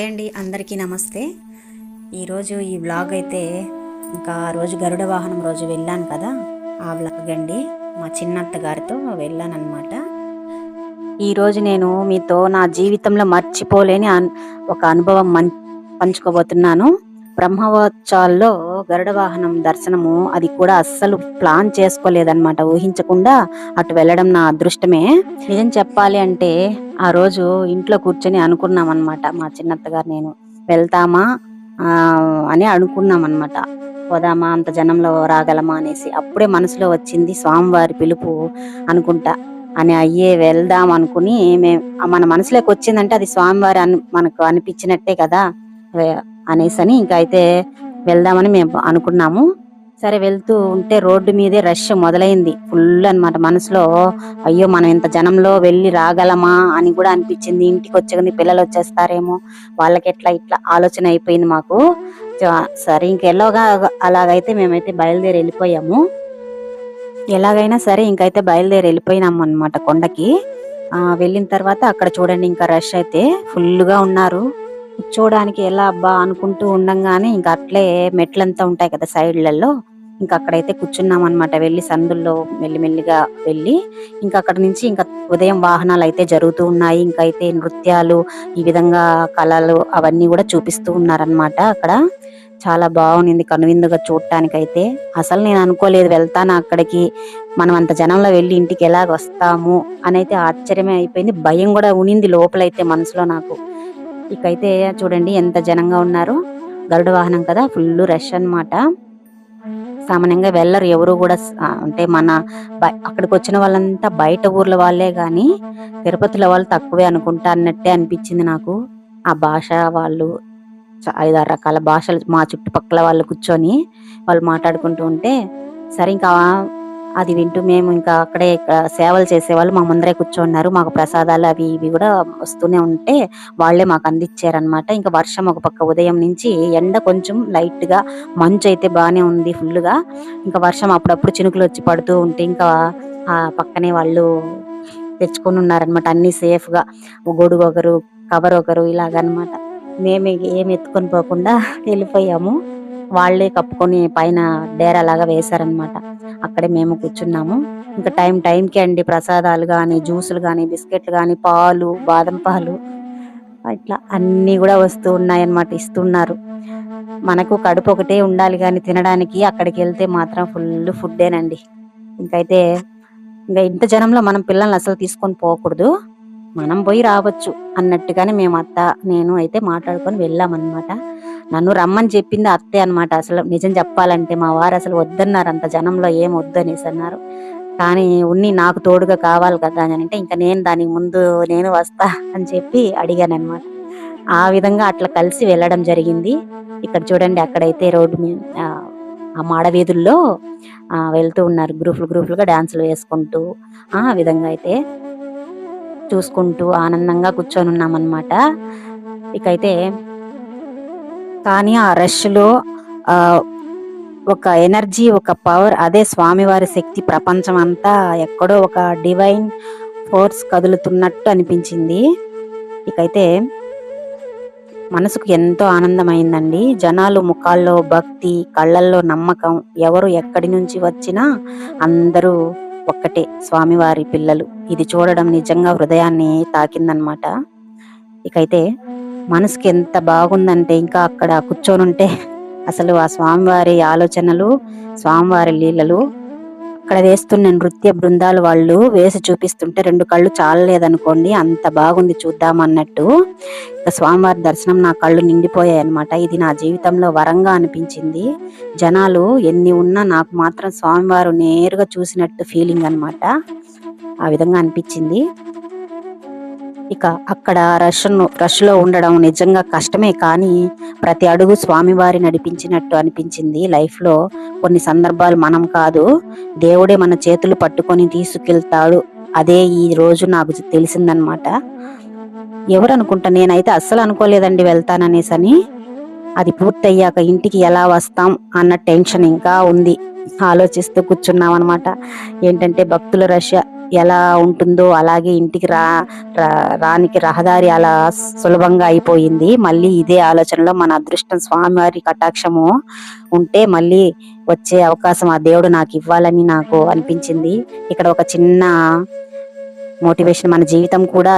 Hi అండి, అందరికీ నమస్తే. ఈరోజు ఈ వ్లాగ్ అయితే ఇంకా ఆ రోజు గరుడ వాహనం రోజు వెళ్ళాను కదా, ఆ వ్లాగ్ అండి. మా చిన్నత్త గారితో వెళ్ళానన్నమాట. ఈరోజు నేను మీతో నా జీవితంలో మర్చిపోలేని ఒక అనుభవం పంచుకోబోతున్నాను. బ్రహ్మోత్సవాల్లో గరుడ వాహనం దర్శనము, అది కూడా అస్సలు ప్లాన్ చేసుకోలేదన్నమాట. ఊహించకుండా అటు వెళ్ళడం నా అదృష్టమే. నిజం చెప్పాలి అంటే ఆ రోజు ఇంట్లో కూర్చొని అనుకున్నాం అనమాట, మా చిన్నత్త గారు నేను వెళ్తామా అని అనుకున్నాం అనమాట. పోదామా, అంత జనంలో రాగలమా అనేసి. అప్పుడే మనసులో వచ్చింది స్వామివారి పిలుపు అనుకుంటా అని, అయ్యే వెళ్దాం అనుకుని మన మనసులోకి వచ్చిందంటే అది స్వామివారి మనకు అనిపించినట్టే కదా అనేసని ఇంకా అయితే వెళ్దామని మేము అనుకున్నాము. సరే, వెళ్తూ ఉంటే రోడ్డు మీదే రష్ మొదలైంది, ఫుల్ అన్నమాట. మనసులో అయ్యో మనం ఇంత జనంలో వెళ్ళి రాగలమా అని కూడా అనిపించింది. ఇంటికి వచ్చేది పిల్లలు వచ్చేస్తారేమో, వాళ్ళకి ఎట్లా ఇట్లా ఆలోచన అయిపోయింది మాకు. సరే, ఇంకెలాగా అలాగైతే మేమైతే బయలుదేరి వెళ్ళిపోయాము. ఎలాగైనా సరే ఇంకైతే బయలుదేరి వెళ్ళిపోయినాము అనమాట కొండకి. వెళ్ళిన తర్వాత అక్కడ చూడండి, ఇంకా రష్ అయితే ఫుల్గా ఉన్నారు. కూర్చోడానికి ఎలా అబ్బా అనుకుంటూ ఉండంగానే ఇంకా అట్లే మెట్లంతా ఉంటాయి కదా సైడ్లలో, ఇంకా అక్కడైతే కూర్చున్నాం అనమాట. వెళ్ళి సందుల్లో మెల్లిమెల్లిగా వెళ్ళి ఇంకా అక్కడ నుంచి ఇంకా ఉదయం వాహనాలు అయితే జరుగుతూ ఉన్నాయి. ఇంకైతే నృత్యాలు, ఈ విధంగా కళలు అవన్నీ కూడా చూపిస్తూ ఉన్నారనమాట. అక్కడ చాలా బాగుంది కనువిందుగా చూడటానికైతే. అసలు నేను అనుకోలేదు వెళ్తాను అక్కడికి, మనం అంత జనంలో వెళ్ళి ఇంటికి ఎలాగ వస్తాము అని అయితే ఆశ్చర్యమే అయిపోయింది. భయం కూడా ఉనింది లోపలైతే మనసులో నాకు. ఇకైతే చూడండి ఎంత జనంగా ఉన్నారు. గరుడ వాహనం కదా, ఫుల్ రష్ అన్నమాట. సామాన్యంగా వెళ్ళరు ఎవరు కూడా. అంటే మన అక్కడికి వచ్చిన వాళ్ళంతా బయట ఊర్ల వాళ్ళే గాని తిరుపతిలో వాళ్ళు తక్కువే అనుకుంటా అన్నట్టే అనిపించింది నాకు. ఆ భాష వాళ్ళు 5-6 రకాల భాషలు మా చుట్టుపక్కల వాళ్ళు కూర్చొని వాళ్ళు మాట్లాడుకుంటూ ఉంటే, సరే ఇంకా అది వింటూ మేము ఇంకా అక్కడే సేవలు చేసేవాళ్ళు మా ముందరే కూర్చోన్నారు. మాకు ప్రసాదాలు అవి ఇవి కూడా వస్తూనే ఉంటే వాళ్లే మాకు అందించారనమాట. ఇంకా వర్షం ఒక పక్క ఉదయం నుంచి, ఎండ కొంచెం లైట్ గా, మంచు అయితే బానే ఉంది ఫుల్ గా. ఇంకా వర్షం అప్పుడప్పుడు చినుకులు వచ్చి పడుతూ ఉంటే ఇంకా ఆ పక్కనే వాళ్ళు తెచ్చుకొని ఉన్నారనమాట అన్ని సేఫ్ గా. గొడుగు ఒకరు, కవర్ ఒకరు, ఇలాగనమాట. మేము ఏమి ఎత్తుకొని పోకుండా వెళ్ళిపోయాము. వాళ్లే కప్పుకొని పైన డేరా లాగా వేశారనమాట. అక్కడే మేము కూర్చున్నాము. ఇంకా టైంకి అండి ప్రసాదాలు గాని, జ్యూసులు గాని, బిస్కెట్లు గాని, పాలు, బాదం పాలు, ఇట్లా అన్ని కూడా వస్తూ ఉన్నాయన్నమాట, ఇస్తున్నారు. మనకు కడుపు ఒకటే ఉండాలి కానీ తినడానికి, అక్కడికి వెళ్తే మాత్రం ఫుల్ ఫుడ్డేనండి. ఇంకైతే ఇంకా ఇంత జనంలో మనం పిల్లల్ని అసలు తీసుకొని పోకూడదు, మనం పోయి రావచ్చు అన్నట్టుగానే మేము నేను అయితే మాట్లాడుకొని వెళ్ళామన్నమాట. నన్ను రమ్మని చెప్పింది అత్తే అనమాట. అసలు నిజం చెప్పాలంటే మా వారు అసలు వద్దన్నారు, అంత జనంలో ఏం వద్దనేసి అన్నారు. కానీ నాకు తోడుగా కావాలి కదా అని అంటే ఇంకా నేను దానికి ముందు నేను వస్తా అని చెప్పి అడిగాను అనమాట. ఆ విధంగా అట్లా కలిసి వెళ్ళడం జరిగింది. ఇక్కడ చూడండి, అక్కడైతే రోడ్డు మీద ఆ మాడవీధుల్లో వెళ్తూ ఉన్నారు గ్రూపులుగా డాన్సులు వేసుకుంటూ. ఆ విధంగా అయితే చూసుకుంటూ ఆనందంగా కూర్చొని ఉన్నామన్నమాట. ఇకైతే కానీ ఆ రష్ లో ఒక ఎనర్జీ, ఒక పవర్, అదే స్వామివారి శక్తి. ప్రపంచం అంతా ఎక్కడో ఒక డివైన్ ఫోర్స్ కదులుతున్నట్టు అనిపించింది. ఇకైతే మనసుకు ఎంతో ఆనందమైందండి. జనాలు ముఖాల్లో భక్తి, కళ్ళల్లో నమ్మకం. ఎవరు ఎక్కడి నుంచి వచ్చినా అందరూ ఒక్కటే, స్వామివారి పిల్లలు. ఇది చూడడం నిజంగా హృదయాన్ని తాకిందనమాట. ఇకైతే మనసుకి ఎంత బాగుందంటే ఇంకా అక్కడ కూర్చొనుంటే అసలు ఆ స్వామివారి ఆలోచనలు, స్వామివారి లీలలు, అక్కడ వేస్తున్న నృత్య బృందాలు వాళ్ళు వేసి చూపిస్తుంటే 2 కళ్ళు చాలలేదనుకోండి, అంత బాగుంది చూద్దామన్నట్టు. ఇక స్వామివారి దర్శనం నా కళ్ళు నిండిపోయాయి అనమాట. ఇది నా జీవితంలో వరంగా అనిపించింది. జనాలు ఎన్ని ఉన్నా నాకు మాత్రం స్వామివారు నేరుగా చూసినట్టు ఫీలింగ్ అనమాట. ఆ విధంగా అనిపించింది. ఇక అక్కడ రష్ లో ఉండడం నిజంగా కష్టమే, కానీ ప్రతి అడుగు స్వామివారి నడిపించినట్టు అనిపించింది. లైఫ్ లో కొన్ని సందర్భాలు మనం కాదు, దేవుడే మన చేతులు పట్టుకొని తీసుకెళ్తాడు. అదే ఈ రోజు నాకు తెలిసిందనమాట. ఎవరు అనుకుంటా, నేనైతే అస్సలు అనుకోలేదండి వెళ్తాననేసని. అది పూర్తయ్యాక ఇంటికి ఎలా వస్తాం అన్న టెన్షన్ ఇంకా ఉంది. ఆలోచిస్తూ కూర్చున్నాం అనమాట. ఏంటంటే భక్తుల రష్ ఎలా ఉంటుందో అలాగే ఇంటికి రానికి రహదారి అలా సులభంగా అయిపోయింది. మళ్ళీ ఇదే ఆలోచనలో మన అదృష్టం స్వామివారి కటాక్షము ఉంటే మళ్ళీ వచ్చే అవకాశం ఆ దేవుడు నాకు ఇవ్వాలని నాకు అనిపించింది. ఇక్కడ ఒక చిన్న మోటివేషన్, మన జీవితం కూడా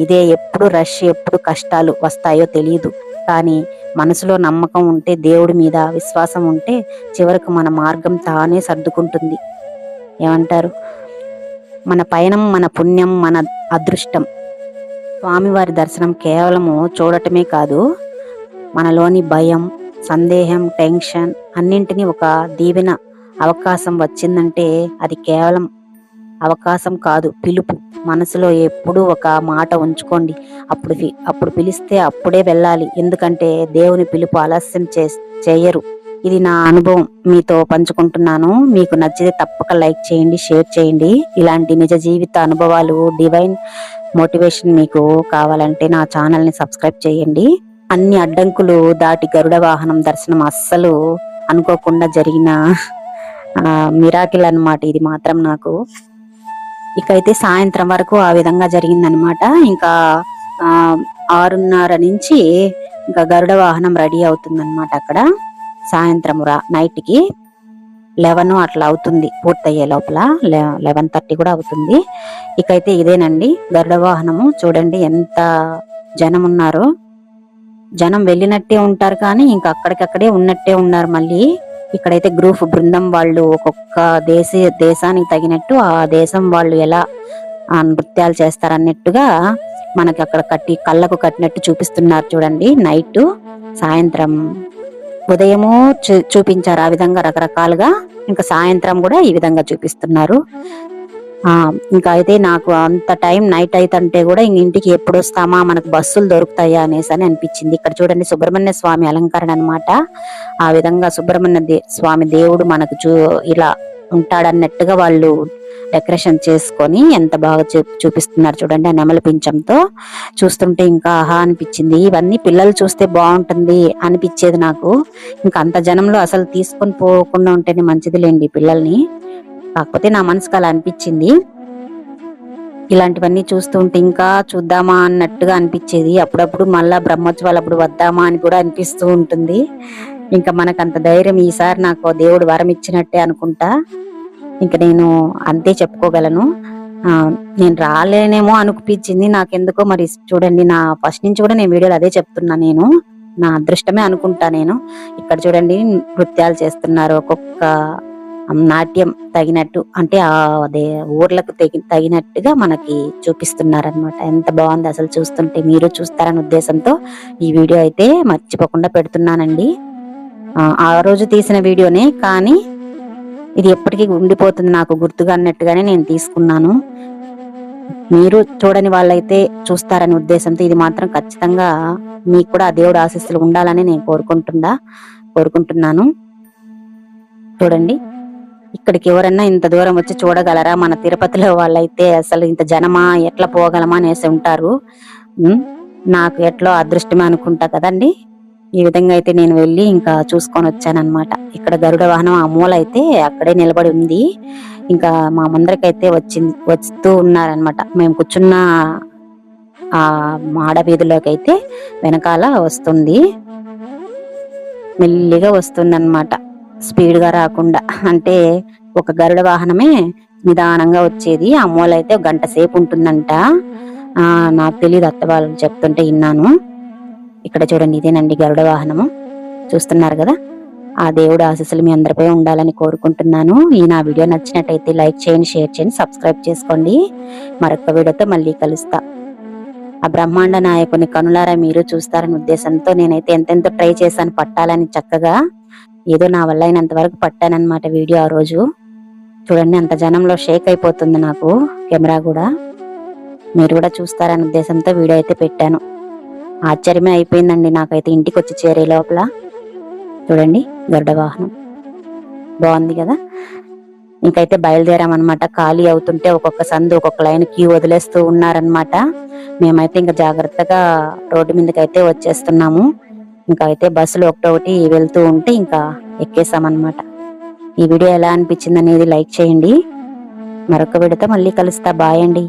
ఇదే, ఎప్పుడు రష్, ఎప్పుడు కష్టాలు వస్తాయో తెలియదు. కానీ మనసులో నమ్మకం ఉంటే, దేవుడి మీద విశ్వాసం ఉంటే చివరకు మన మార్గం తానే సర్దుకుంటుంది. ఏమంటారు? మన పయనం, మన పుణ్యం, మన అదృష్టం. స్వామివారి దర్శనం కేవలము చూడటమే కాదు, మనలోని భయం, సందేహం, టెన్షన్ అన్నింటినీ ఒక దీవెన, అవకాశం వచ్చిందంటే అది కేవలం అవకాశం కాదు, పిలుపు. మనసులో ఎప్పుడూ ఒక మాట ఉంచుకోండి, అప్పుడు పిలిస్తే అప్పుడే వెళ్ళాలి. ఎందుకంటే దేవుని పిలుపు ఆలస్యం చేయరు. ఇది నా అనుభవం మీతో పంచుకుంటున్నాను. మీకు నచ్చితే తప్పక లైక్ చేయండి, షేర్ చేయండి. ఇలాంటి నిజ జీవిత అనుభవాలు, డివైన్ మోటివేషన్ మీకు కావాలంటే నా ఛానల్ని సబ్స్క్రైబ్ చేయండి. అన్ని అడ్డంకులు దాటి గరుడ వాహనం దర్శనం అస్సలు అనుకోకుండా జరిగిన మిరాకిల్ అన్నమాట ఇది మాత్రం నాకు. ఇకైతే సాయంత్రం వరకు ఆ విధంగా జరిగిందనమాట. ఇంకా 6:30 నుంచి ఇంకా గరుడ వాహనం రెడీ అవుతుందన్నమాట. అక్కడ సాయంత్రం నైట్కి 11 అట్లా అవుతుంది పూర్తయ్యే లోపల, 11:30 కూడా అవుతుంది. ఇకైతే ఇదేనండి గరుడ వాహనము. చూడండి ఎంత జనం ఉన్నారో. జనం వెళ్ళినట్టే ఉంటారు కానీ ఇంకా అక్కడికక్కడే ఉన్నట్టే ఉన్నారు. మళ్ళీ ఇక్కడైతే గ్రూప్ బృందం వాళ్ళు ఒక్కొక్క దేశానికి తగినట్టు ఆ దేశం వాళ్ళు ఎలా నృత్యాలు చేస్తారన్నట్టుగా మనకి అక్కడ కళ్ళకు కట్టినట్టు చూపిస్తున్నారు చూడండి. నైట్, సాయంత్రం, ఉదయము చూపించారు ఆ విధంగా రకరకాలుగా. ఇంకా సాయంత్రం కూడా ఈ విధంగా చూపిస్తున్నారు. ఇంకా అయితే నాకు అంత టైం నైట్ అయితే కూడా ఇంటికి ఎప్పుడు వస్తామా, మనకు బస్సులు దొరుకుతాయా అనేసి అని అనిపించింది. ఇక్కడ చూడండి సుబ్రహ్మణ్య స్వామి అలంకరణ అనమాట. ఆ విధంగా సుబ్రహ్మణ్య స్వామి దేవుడు మనకు ఇలా ఉంటాడన్నట్టుగా వాళ్ళు డెకరేషన్ చేసుకొని ఎంత బాగా చూపిస్తున్నారు చూడండి. ఆ నెమలి పింఛంతో చూస్తుంటే ఇంకా ఆహా అనిపించింది. ఇవన్నీ పిల్లలు చూస్తే బాగుంటుంది అనిపించేది నాకు. ఇంకా అంత జనంలో అసలు తీసుకొని పోకుండా ఉంటేనే మంచిదిలేండి పిల్లల్ని. కాకపోతే నా మనసుకు అలా అనిపించింది. ఇలాంటివన్నీ చూస్తుంటే ఇంకా చూద్దామా అన్నట్టుగా అనిపించేది. అప్పుడప్పుడు మళ్ళా బ్రహ్మోత్సవాలప్పుడు వద్దామా అని కూడా అనిపిస్తూ ఉంటుంది. ఇంకా మనకు అంత ధైర్యం ఈసారి నాకు దేవుడు వరం ఇచ్చినట్టే అనుకుంటా. ఇంకా నేను అంతే చెప్పుకోగలను. నేను రాలేనేమో అనిపించింది నాకెందుకో. మరి చూడండి, నా ఫస్ట్ నుంచి కూడా నేను వీడియోలో అదే చెప్తున్నా, నేను నా అదృష్టమే అనుకుంటా. నేను ఇక్కడ చూడండి నృత్యాలు చేస్తున్నారు. ఒక్కొక్క నాట్యం తగినట్టు, అంటే అదే ఊర్లకు తగినట్టుగా మనకి చూపిస్తున్నారనమాట. ఎంత బాగుంది అసలు చూస్తుంటే. మీరు చూస్తారనే ఉద్దేశంతో ఈ వీడియో అయితే మర్చిపోకుండా పెడుతున్నానండి. ఆ రోజు తీసిన వీడియోనే, కానీ ఇది ఎప్పటికీ ఉండిపోతుంది నాకు గుర్తుగా అన్నట్టుగానే నేను తీసుకున్నాను. మీరు చూడని వాళ్ళైతే చూస్తారనే ఉద్దేశంతో ఇది మాత్రం ఖచ్చితంగా మీకు కూడా ఆ దేవుడు ఆశీస్సులు ఉండాలని నేను కోరుకుంటున్నాను. చూడండి, ఇక్కడికి ఎవరన్నా ఇంత దూరం వచ్చి చూడగలరా? మన తిరుపతిలో వాళ్ళైతే అసలు ఇంత జనమా, ఎట్లా పోగలమా అనేసి ఉంటారు. నాకు ఎట్లో అదృష్టమే అనుకుంటా కదండి. ఈ విధంగా అయితే నేను వెళ్ళి ఇంకా చూసుకొని వచ్చానన్నమాట. ఇక్కడ గరుడ వాహనం ఆ మూల అయితే అక్కడే నిలబడి ఉంది. ఇంకా మా ముందరకైతే వస్తూ ఉన్నారనమాట. మేము కూర్చున్న ఆ మాడ వీధిలోకి అయితే వెనకాల వస్తుంది, మెల్లిగా వస్తుందన్నమాట, స్పీడ్గా రాకుండా. అంటే ఒక గరుడ వాహనమే నిదానంగా వచ్చేది. ఆ మూల అయితే 1 గంట సేపు ఉంటుందంట. నాకు తెలియదు, అత్త వాళ్ళు చెప్తుంటే విన్నాను. ఇక్కడ చూడండి, ఇదేనండి గరుడ వాహనము. చూస్తున్నారు కదా. ఆ దేవుడు ఆశీస్సులు మీ అందరిపై ఉండాలని కోరుకుంటున్నాను. ఈ నా వీడియో నచ్చినట్టయితే లైక్ చేయండి, షేర్ చేయండి, సబ్స్క్రైబ్ చేసుకోండి. మరొక వీడియోతో మళ్ళీ కలుస్తా. ఆ బ్రహ్మాండ నాయకుని కనులారా మీరు చూస్తారనే ఉద్దేశంతో నేనైతే ఎంతెంతో ట్రై చేశాను పట్టాలని. చక్కగా ఏదో నా వల్ల అయినంత వరకు పట్టానన్నమాట వీడియో. ఆ రోజు చూడండి అంత జనంలో షేక్ అయిపోతుంది నాకు కెమెరా కూడా. మీరు కూడా చూస్తారనే ఉద్దేశంతో వీడియో అయితే పెట్టాను. ఆశ్చర్యమే అయిపోయిందండి నాకైతే ఇంటికి వచ్చి చేరే లోపల. చూడండి గరుడ వాహనం బాగుంది కదా. ఇంకైతే బయలుదేరామన్నమాట. ఖాళీ అవుతుంటే ఒక్కొక్క సందు, ఒక్కొక్క లైన్ క్యూ వదిలేస్తూ ఉన్నారనమాట. మేమైతే ఇంకా జాగ్రత్తగా రోడ్డు మీదకి అయితే వచ్చేస్తున్నాము. ఇంకా అయితే బస్సులు ఒకటొకటి వెళ్తూ ఉంటే ఇంకా ఎక్కేసామన్నమాట. ఈ వీడియో ఎలా అనిపించింది అనేది లైక్ చేయండి. మరొక విడత మళ్ళీ కలుస్తా. బాయ్ అండి.